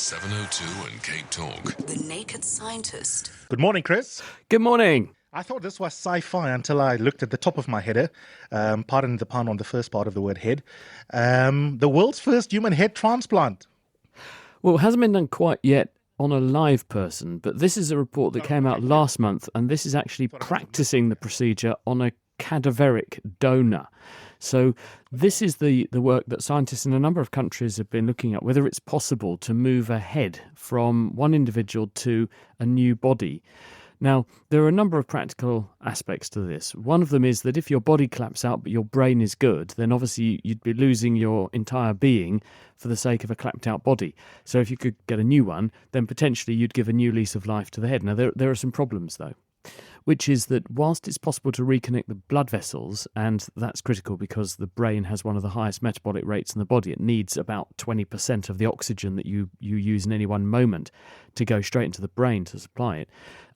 702 and Cape Talk. The Naked Scientist. Good morning, Chris. Good morning. I thought this was sci-fi until I looked at the top of my header. Pardon the pun on the first part of the word head. The world's first human head transplant. Well, it hasn't been done quite yet on a live person, but this is a report that came out last month, and this is actually practicing the procedure on a cadaveric donor. So this is the work that scientists in a number of countries have been looking at, whether it's possible to move a head from one individual to a new body. Now, there are a number of practical aspects to this. One of them is that if your body claps out but your brain is good, then obviously you'd be losing your entire being for the sake of a clapped out body. So if you could get a new one, then potentially you'd give a new lease of life to the head. Now, there are some problems, though, which is that whilst it's possible to reconnect the blood vessels, and that's critical because the brain has one of the highest metabolic rates in the body, it needs about 20% of the oxygen that you use in any one moment to go straight into the brain to supply it.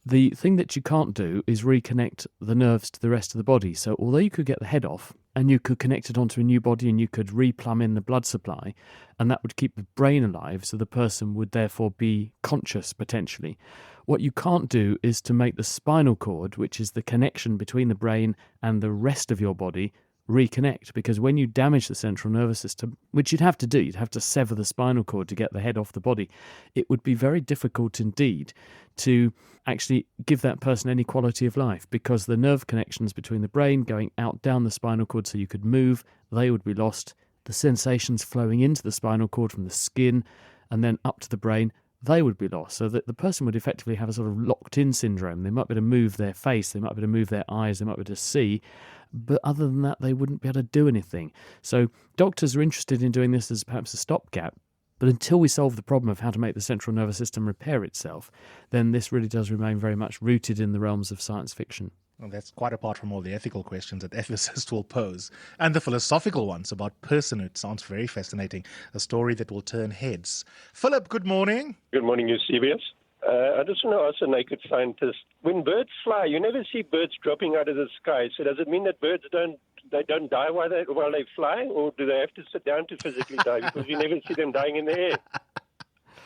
The thing that you can't do is reconnect the nerves to the rest of the body. So although you could get the head off and you could connect it onto a new body and you could replumb in the blood supply, and that would keep the brain alive, so the person would therefore be conscious potentially. What you can't do is to make the spinal cord, which is the connection between the brain and the rest of your body, reconnect, because when you damage the central nervous system, which you'd have to do, you'd have to sever the spinal cord to get the head off the body, it would be very difficult indeed to actually give that person any quality of life, because the nerve connections between the brain going out down the spinal cord so you could move, they would be lost. The sensations flowing into the spinal cord from the skin and then up to the brain, they would be lost, so that the person would effectively have a sort of locked-in syndrome. They might be able to move their face, they might be able to move their eyes, they might be able to see, but other than that, they wouldn't be able to do anything. So doctors are interested in doing this as perhaps a stopgap, but until we solve the problem of how to make the central nervous system repair itself, then this really does remain very much rooted in the realms of science fiction. Well, that's quite apart from all the ethical questions that ethicists will pose. And the philosophical ones about personhood sounds very fascinating. A story that will turn heads. Philip, good morning. Good morning, Eusebius. I just want to ask a naked scientist, when birds fly, you never see birds dropping out of the sky. So does it mean that birds don't die while they fly, or do they have to sit down to physically die? Because you never see them dying in the air.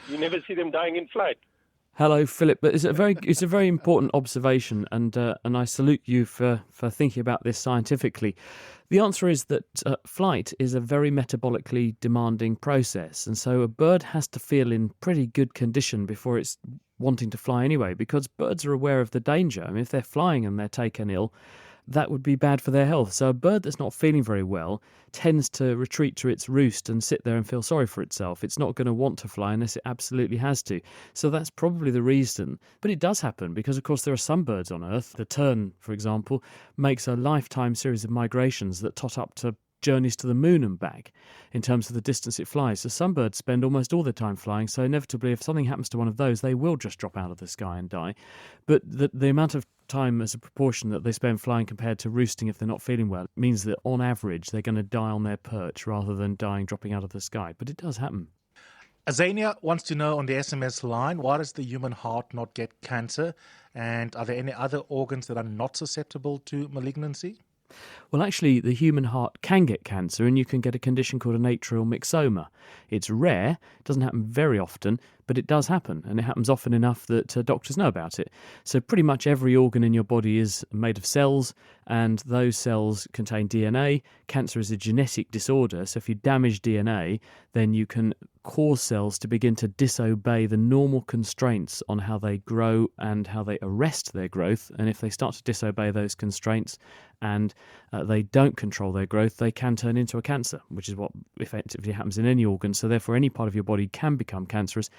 You never see them dying in flight. Hello, Philip. But it's a very important observation, and I salute you for thinking about this scientifically. The answer is that flight is a very metabolically demanding process, and so a bird has to feel in pretty good condition before it's wanting to fly anyway, because birds are aware of the danger. I mean, if they're flying and they're taken ill, that would be bad for their health. So a bird that's not feeling very well tends to retreat to its roost and sit there and feel sorry for itself. It's not going to want to fly unless it absolutely has to. So that's probably the reason. But it does happen because, of course, there are some birds on Earth. The tern, for example, makes a lifetime series of migrations that tot up to journeys to the moon and back in terms of the distance it flies. So some birds spend almost all their time flying, so inevitably if something happens to one of those, they will just drop out of the sky and die. But the amount of time as a proportion that they spend flying compared to roosting if they're not feeling well means that on average they're going to die on their perch rather than dying dropping out of the sky. But it does happen. Azania wants to know on the SMS line, why does the human heart not get cancer? And are there any other organs that are not susceptible to malignancy? Well, actually, the human heart can get cancer, and you can get a condition called an atrial myxoma. It's rare, it doesn't happen very often, but it does happen, and it happens often enough that doctors know about it. So pretty much every organ in your body is made of cells, and those cells contain DNA. Cancer is a genetic disorder, so if you damage DNA, then you can cause cells to begin to disobey the normal constraints on how they grow and how they arrest their growth. And if they start to disobey those constraints and they don't control their growth, they can turn into a cancer, which is what effectively happens in any organ. So therefore, any part of your body can become cancerous.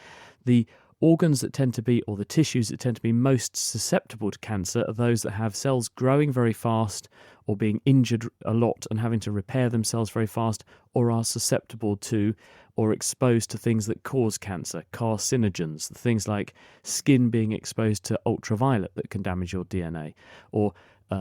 The organs that tend to be, or the tissues that tend to be most susceptible to cancer, are those that have cells growing very fast or being injured a lot and having to repair themselves very fast, or are susceptible to or exposed to things that cause cancer, carcinogens, things like skin being exposed to ultraviolet that can damage your DNA, or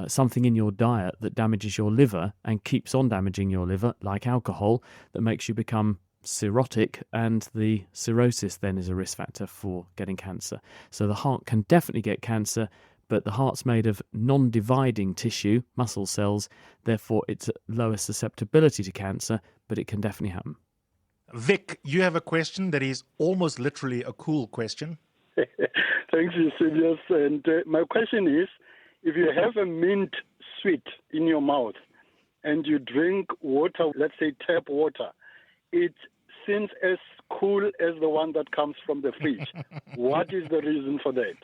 something in your diet that damages your liver and keeps on damaging your liver, like alcohol, that makes you become cirrhotic, and the cirrhosis then is a risk factor for getting cancer. So the heart can definitely get cancer, but the heart's made of non-dividing tissue, muscle cells, therefore it's at lower susceptibility to cancer, but it can definitely happen. Vic, you have a question that is almost literally a cool question. Thanks, Eusebius. And my question is, if you have a mint sweet in your mouth and you drink water, let's say tap water, it seems as cool as the one that comes from the fridge. What is the reason for that?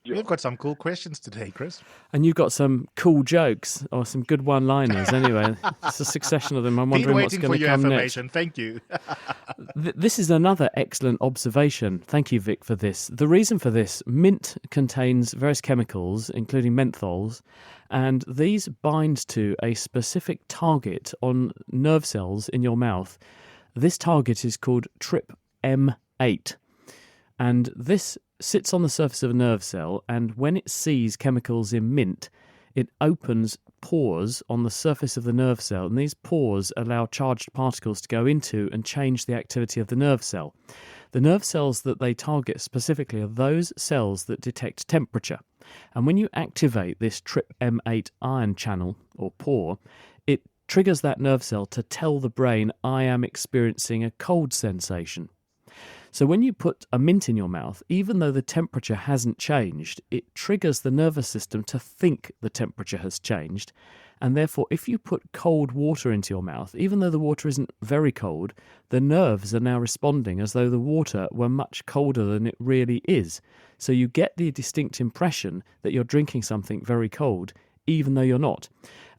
We've got some cool questions today, Chris. And you've got some cool jokes or some good one-liners. Anyway, it's a succession of them. I'm Been wondering what's waiting going for to your come next. affirmation. Thank you. This is another excellent observation. Thank you, Vic, for this. The reason for this, mint contains various chemicals, including menthols, and these bind to a specific target on nerve cells in your mouth. This target is called TRPM8, and this sits on the surface of a nerve cell, and when it sees chemicals in mint, it opens pores on the surface of the nerve cell, and these pores allow charged particles to go into and change the activity of the nerve cell. The nerve cells that they target specifically are those cells that detect temperature, and when you activate this TRPM8 ion channel or pore, it triggers that nerve cell to tell the brain, I am experiencing a cold sensation. So when you put a mint in your mouth, even though the temperature hasn't changed, it triggers the nervous system to think the temperature has changed. And therefore, if you put cold water into your mouth, even though the water isn't very cold, the nerves are now responding as though the water were much colder than it really is. So you get the distinct impression that you're drinking something very cold, even though you're not.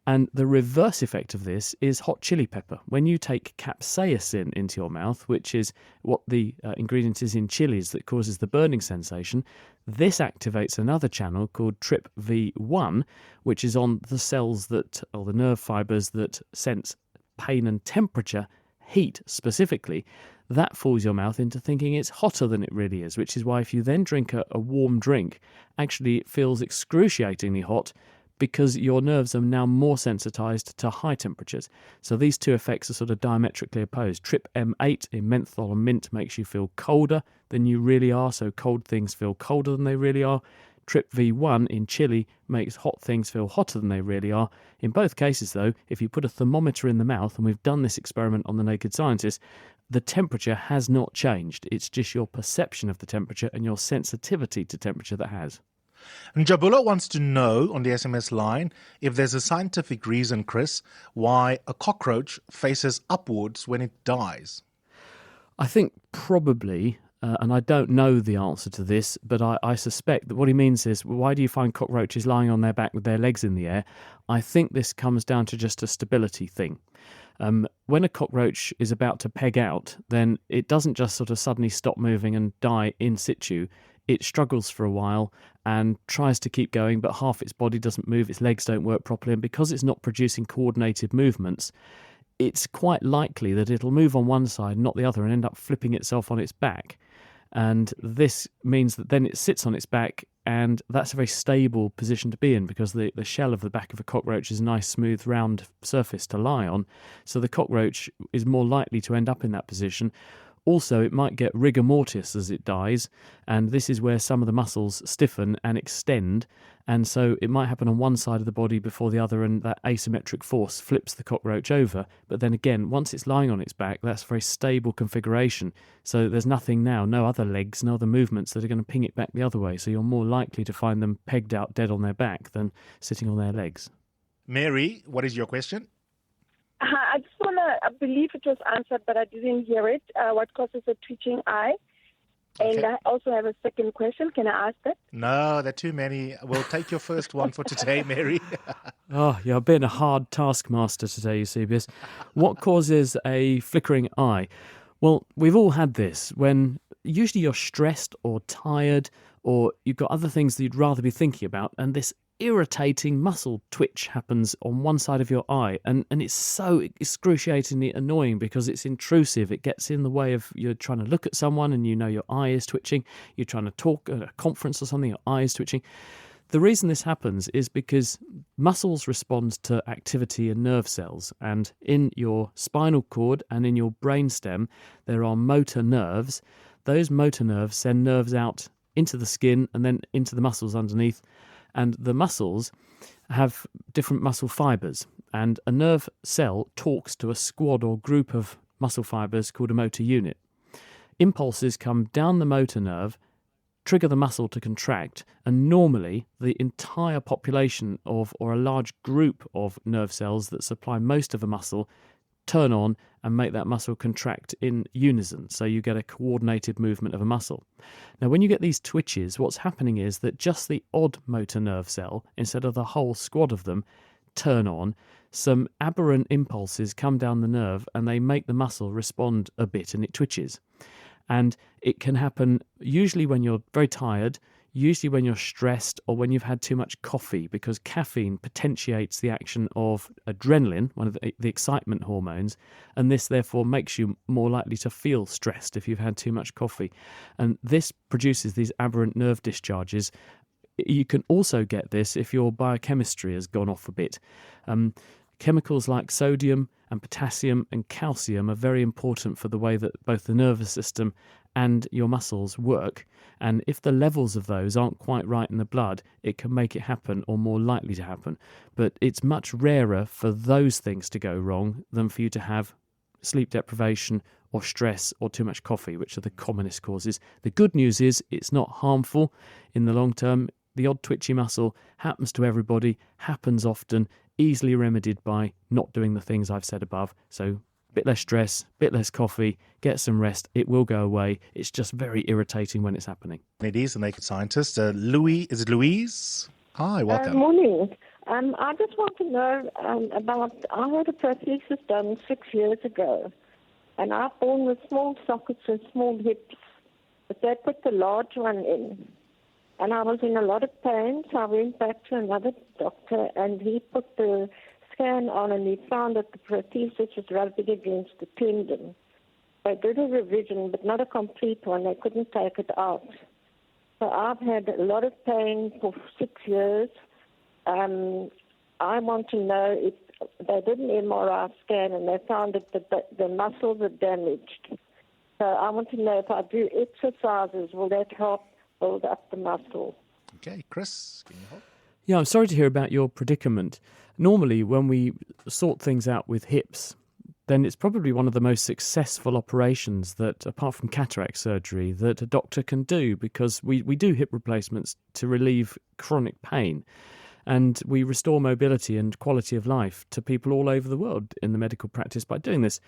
And the reverse effect of this is hot chili pepper. When you take capsaicin into your mouth, which is what the ingredient is in chilies that causes the burning sensation, this activates another channel called TRPV1, which is on the cells that, or the nerve fibers that sense pain and temperature, heat specifically. That fools your mouth into thinking it's hotter than it really is, which is why if you then drink a warm drink, actually it feels excruciatingly hot, because your nerves are now more sensitized to high temperatures. So these two effects are sort of diametrically opposed. TRPM8 in menthol and mint makes you feel colder than you really are, so cold things feel colder than they really are. TRPV1 in chili makes hot things feel hotter than they really are. In both cases, though, if you put a thermometer in the mouth, and we've done this experiment on The Naked Scientist, the temperature has not changed. It's just your perception of the temperature and your sensitivity to temperature that has. And Jabula wants to know on the SMS line if there's a scientific reason, Chris, why a cockroach faces upwards when it dies. I think probably, and I don't know the answer to this, but I suspect that what he means is, why do you find cockroaches lying on their back with their legs in the air? I think this comes down to just a stability thing. When a cockroach is about to peg out, then it doesn't just sort of suddenly stop moving and die in situ. It struggles for a while and tries to keep going, but half its body doesn't move, its legs don't work properly, and because it's not producing coordinated movements, it's quite likely that it'll move on one side, not the other, and end up flipping itself on its back. And this means that then it sits on its back, and that's a very stable position to be in, because the shell of the back of a cockroach is a nice, smooth, round surface to lie on, so the cockroach is more likely to end up in that position. Also, it might get rigor mortis as it dies, and this is where some of the muscles stiffen and extend, and so it might happen on one side of the body before the other, and that asymmetric force flips the cockroach over. But then again, once it's lying on its back, that's a very stable configuration, so there's nothing now, no other legs, no other movements that are going to ping it back the other way, so you're more likely to find them pegged out dead on their back than sitting on their legs. Mary, what is your question? I just want to, I believe it was answered, but I didn't hear it. What causes a twitching eye? And Okay. I also have a second question. Can I ask that? No, there are too many. We'll take your first one for today, Mary. Oh, you're being a hard taskmaster today, Eusebius. What causes a flickering eye? Well, we've all had this when usually you're stressed or tired, or you've got other things that you'd rather be thinking about, and this irritating muscle twitch happens on one side of your eye, and it's so excruciatingly annoying because it's intrusive. It gets in the way of you're trying to look at someone and you know your eye is twitching. You're trying to talk at a conference or something, your eye is twitching. The reason this happens is because muscles respond to activity in nerve cells, and in your spinal cord and in your brainstem there are motor nerves. Those motor nerves send nerves out into the skin and then into the muscles underneath, and the muscles have different muscle fibers, and a nerve cell talks to a squad or group of muscle fibres called a motor unit. Impulses come down the motor nerve, trigger the muscle to contract, and normally the entire population of, or a large group of nerve cells that supply most of a muscle turn on and make that muscle contract in unison, so you get a coordinated movement of a muscle. Now, when you get these twitches, what's happening is that just the odd motor nerve cell, instead of the whole squad of them, turn on. Some aberrant impulses come down the nerve and they make the muscle respond a bit, and it twitches. And it can happen usually when you're very tired, usually when you're stressed, or when you've had too much coffee, because caffeine potentiates the action of adrenaline, one of the excitement hormones, and this therefore makes you more likely to feel stressed if you've had too much coffee. And this produces these aberrant nerve discharges. You can also get this if your biochemistry has gone off a bit. Chemicals like sodium and potassium and calcium are very important for the way that both the nervous system and your muscles work. And if the levels of those aren't quite right in the blood, it can make it happen, or more likely to happen. But it's much rarer for those things to go wrong than for you to have sleep deprivation or stress or too much coffee, which are the commonest causes. The good news is it's not harmful in the long term. The odd twitchy muscle happens to everybody, happens often, easily remedied by not doing the things I've said above. So a bit less stress, a bit less coffee, get some rest. It will go away. It's just very irritating when it's happening. It is the Naked Scientist. Is it Louise? Hi, welcome. Morning. I just want to know I had a prosthesis done 6 years ago, and I was born with small sockets and small hips, but they put the large one in. And I was in a lot of pain, so I went back to another doctor, and he put the scan on, and he found that the prosthesis was rubbing against the tendon. They did a revision, but not a complete one. They couldn't take it out. So I've had a lot of pain for 6 years. I want to know if they did an MRI scan, and they found that the muscles are damaged. So I want to know if I do exercises, will that help build up the muscle? Okay, Chris, can you help? Yeah, I'm sorry to hear about your predicament. Normally, when we sort things out with hips, then it's probably one of the most successful operations that, apart from cataract surgery, that a doctor can do, because we do hip replacements to relieve chronic pain. And we restore mobility and quality of life to people all over the world in the medical practice by doing this.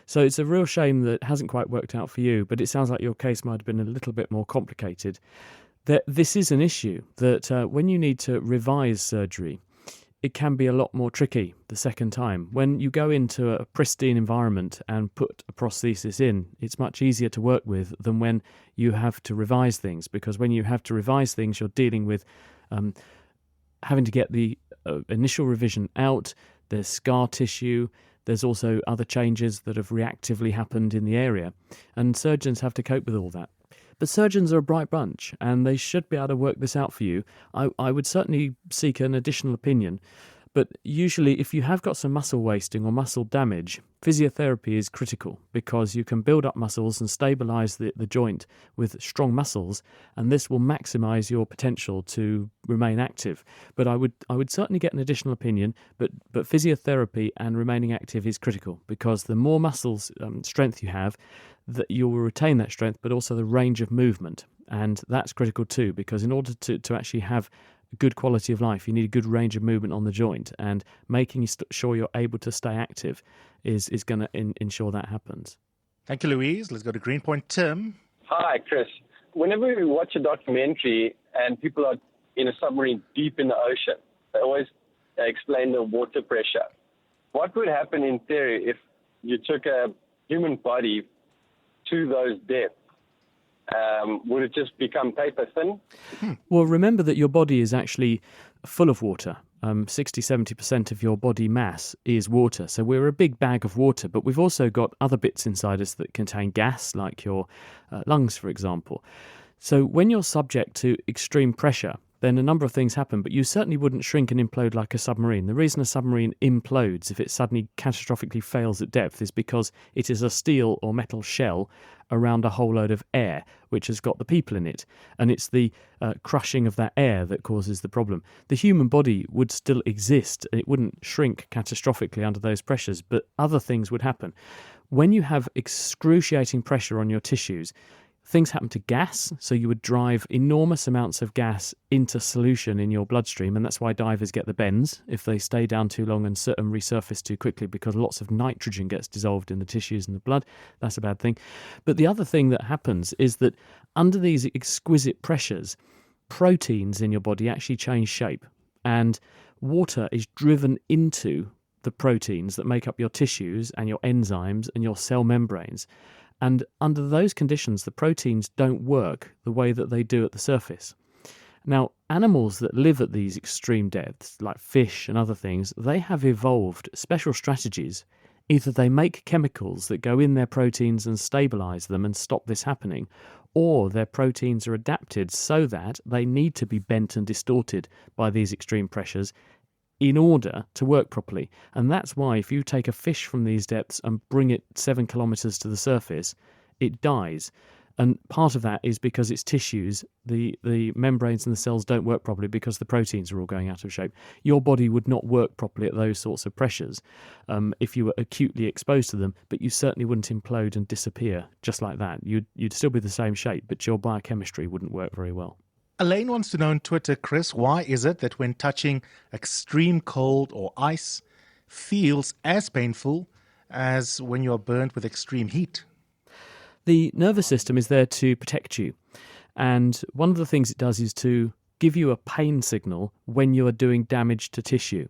So it's a real shame that it hasn't quite worked out for you, but it sounds like your case might have been a little bit more complicated. That this is an issue, that when you need to revise surgery, it can be a lot more tricky the second time. When you go into a pristine environment and put a prosthesis in, it's much easier to work with than when you have to revise things, because when you have to revise things, you're dealing with having to get the initial revision out. There's scar tissue. There's also other changes that have reactively happened in the area, and surgeons have to cope with all that. But surgeons are a bright bunch, and they should be able to work this out for you. I would certainly seek an additional opinion. But usually, if you have got some muscle wasting or muscle damage, physiotherapy is critical, because you can build up muscles and stabilise the joint with strong muscles, and this will maximise your potential to remain active. But I would certainly get an additional opinion, but physiotherapy and remaining active is critical, because the more muscles strength you have, that you will retain that strength, but also the range of movement. And that's critical too, because in order to actually have good quality of life, you need a good range of movement on the joint, and making sure you're able to stay active is going to ensure that happens. Thank you, Louise. Let's go to Greenpoint. Tim. Hi, Chris. Whenever we watch a documentary and people are in a submarine deep in the ocean, they always explain the water pressure. What would happen in theory if you took a human body to those depths? Would it just become paper thin? Well, remember that your body is actually full of water. 60-70% of your body mass is water. So we're a big bag of water, but we've also got other bits inside us that contain gas, like your lungs, for example. So when you're subject to extreme pressure, then a number of things happen, but you certainly wouldn't shrink and implode like a submarine. The reason a submarine implodes if it suddenly catastrophically fails at depth is because it is a steel or metal shell around a whole load of air, which has got the people in it. And it's the crushing of that air that causes the problem. The human body would still exist. It wouldn't shrink catastrophically under those pressures, but other things would happen. When you have excruciating pressure on your tissues, things happen to gas, so you would drive enormous amounts of gas into solution in your bloodstream, and that's why divers get the bends if they stay down too long and resurface too quickly, because lots of nitrogen gets dissolved in the tissues and the blood. That's a bad thing. But the other thing that happens is that under these exquisite pressures, proteins in your body actually change shape, and water is driven into the proteins that make up your tissues and your enzymes and your cell membranes. And under those conditions, the proteins don't work the way that they do at the surface. Now, animals that live at these extreme depths, like fish and other things, they have evolved special strategies. Either they make chemicals that go in their proteins and stabilize them and stop this happening, or their proteins are adapted so that they need to be bent and distorted by these extreme pressures in order to work properly. And that's why if you take a fish from these depths and bring it 7 kilometers to the surface, it dies. And part of that is because its tissues, the membranes and the cells don't work properly because the proteins are all going out of shape. Your body would not work properly at those sorts of pressures if you were acutely exposed to them, but you certainly wouldn't implode and disappear just like that. You'd still be the same shape, but your biochemistry wouldn't work very well. Elaine wants to know on Twitter, Chris, why is it that when touching extreme cold or ice feels as painful as when you are burnt with extreme heat? The nervous system is there to protect you. And one of the things it does is to give you a pain signal when you are doing damage to tissue.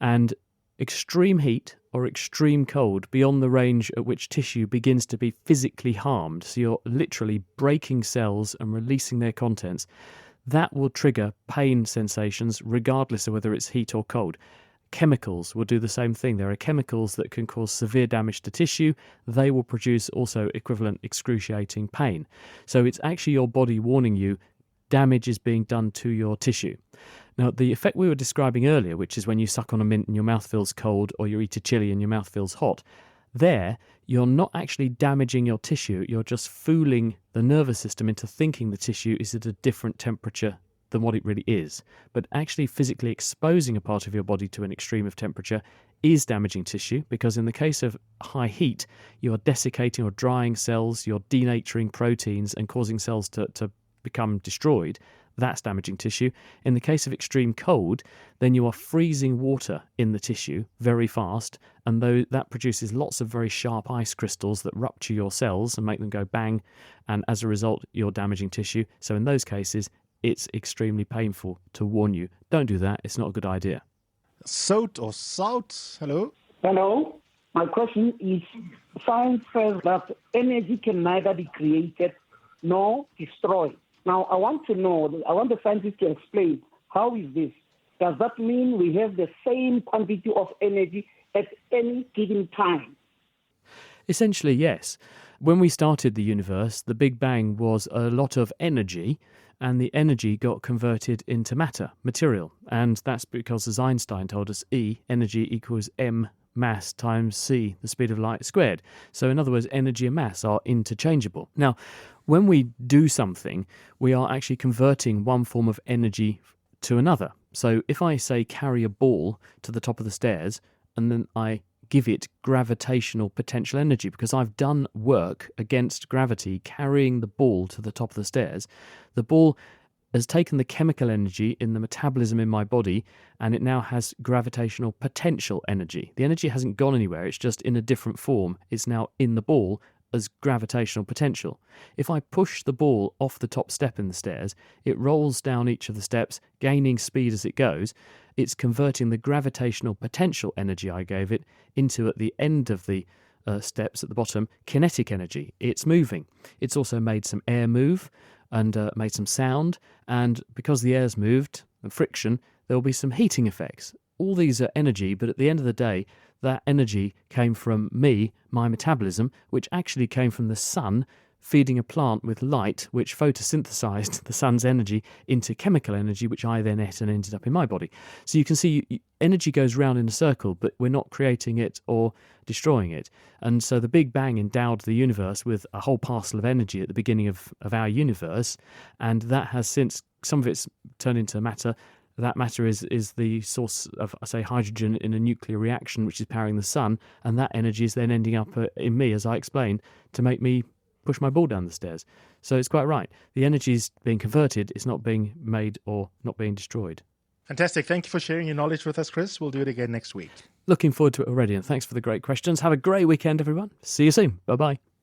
And extreme heat or extreme cold beyond the range at which tissue begins to be physically harmed, so you're literally breaking cells and releasing their contents, that will trigger pain sensations regardless of whether it's heat or cold. Chemicals will do the same thing. There are chemicals that can cause severe damage to tissue. They will produce also equivalent excruciating pain. So it's actually your body warning you damage is being done to your tissue. Now, the effect we were describing earlier, which is when you suck on a mint and your mouth feels cold, or you eat a chili and your mouth feels hot, there you're not actually damaging your tissue, you're just fooling the nervous system into thinking the tissue is at a different temperature than what it really is. But actually physically exposing a part of your body to an extreme of temperature is damaging tissue, because in the case of high heat, you are desiccating or drying cells, you're denaturing proteins and causing cells to become destroyed. That's damaging tissue. In the case of extreme cold, then you are freezing water in the tissue very fast, and that produces lots of very sharp ice crystals that rupture your cells and make them go bang, and as a result, you're damaging tissue. So in those cases, it's extremely painful to warn you. Don't do that. It's not a good idea. Sout or Sout, hello? Hello. My question is, science says that energy can neither be created nor destroyed. Now, I want the scientists to explain, how is this? Does that mean we have the same quantity of energy at any given time? Essentially, yes. When we started the universe, the Big Bang was a lot of energy, and the energy got converted into matter, material. And that's because, as Einstein told us, E, energy equals m mass times c, the speed of light squared. So in other words, energy and mass are interchangeable. Now, when we do something, we are actually converting one form of energy to another. So if I say carry a ball to the top of the stairs, and then I give it gravitational potential energy, because I've done work against gravity carrying the ball to the top of the stairs, the ball has taken the chemical energy in the metabolism in my body, and it now has gravitational potential energy. The energy hasn't gone anywhere, it's just in a different form. It's now in the ball as gravitational potential. If I push the ball off the top step in the stairs, it rolls down each of the steps, gaining speed as it goes. It's converting the gravitational potential energy I gave it into, at the end of the steps at the bottom, kinetic energy. It's moving. It's also made some air move and made some sound, and because the air's moved and friction, there will be some heating effects. All these are energy, but at the end of the day, that energy came from me, my metabolism, which actually came from the sun feeding a plant with light, which photosynthesized the sun's energy into chemical energy, which I then ate and ended up in my body. So you can see energy goes round in a circle, but we're not creating it or destroying it. And so the Big Bang endowed the universe with a whole parcel of energy at the beginning of our universe, and that has since, some of it's turned into matter, that matter is the source of, say, hydrogen in a nuclear reaction, which is powering the sun, and that energy is then ending up in me, as I explained, to make me push my ball down the stairs. So it's quite right. The energy is being converted, it's not being made or not being destroyed. Fantastic. Thank you for sharing your knowledge with us, Chris. We'll do it again next week. Looking forward to it already, and thanks for the great questions. Have a great weekend, everyone. See you soon. Bye-bye.